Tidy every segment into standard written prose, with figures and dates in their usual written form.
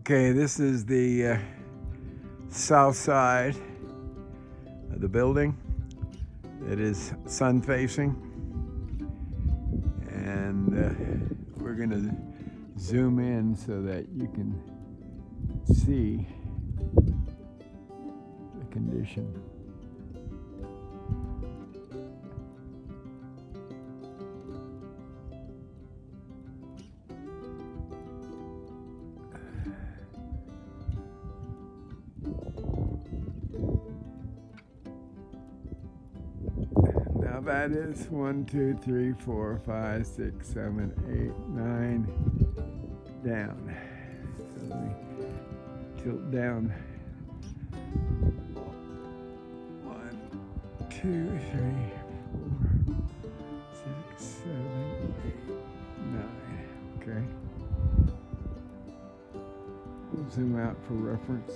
Okay, this is the south side of the building. It is sun facing, and we're going to zoom in so that you can see the condition. Now that is 1, 2, 3, 4, 5, 6, 7, 8, 9 down. So we tilt down. 1, 2, 3, 4, 6, 7, 8, 9. Okay. We'll zoom out for reference.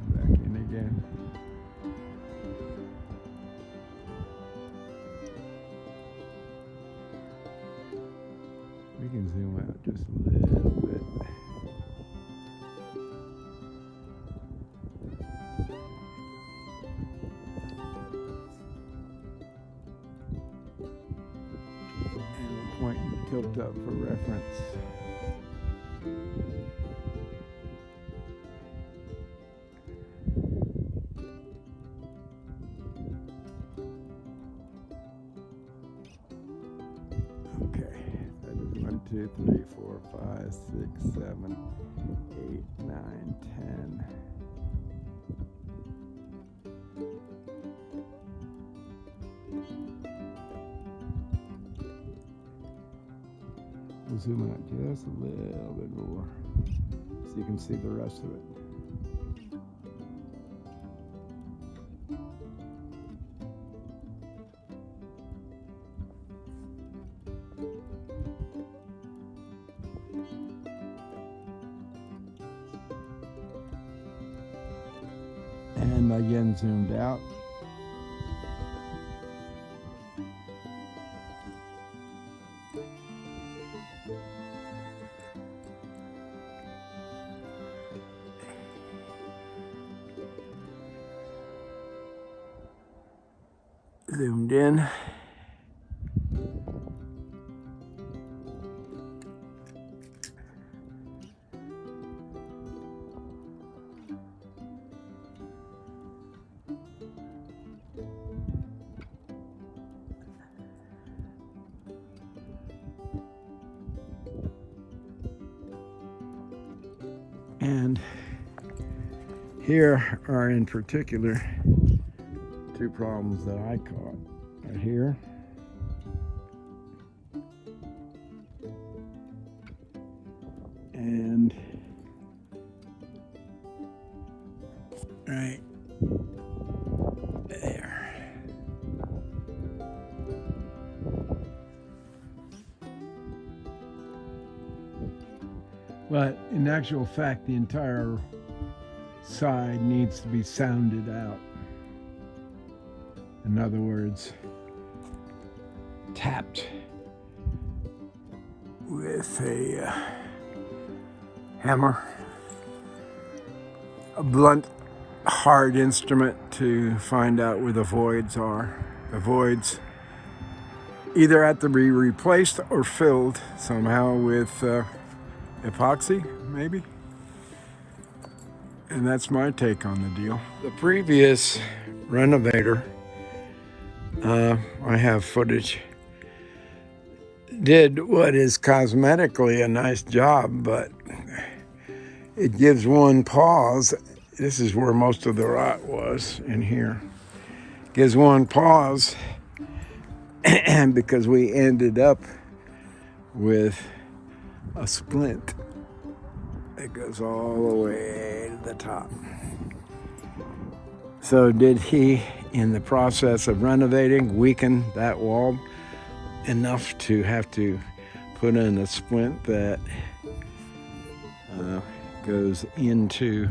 Back in again. We can zoom out just a little bit. And we'll point and tilt up for reference. Okay, that is 1, 2, 3, 4, 5, 6, 7, 8, 9, 10. We'll zoom out just a little bit more so you can see the rest of it. And again zoomed out. Zoomed in. And here are in particular two problems that I caught. Right here. And right there. But in actual fact, the entire side needs to be sounded out. In other words, tapped with a hammer, a blunt, hard instrument to find out where the voids are. The voids either have to be replaced or filled somehow with epoxy, maybe. And that's my take on the deal. The previous renovator, I have footage, did what is cosmetically a nice job, but it gives one pause. This is where most of the rot was, in here. Gives one pause, and because we ended up with a splint that goes all the way to the top. So did he, in the process of renovating, weaken that wall enough to have to put in a splint that goes into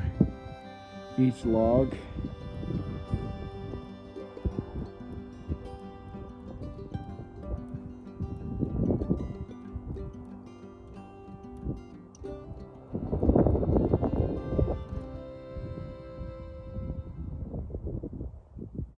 each log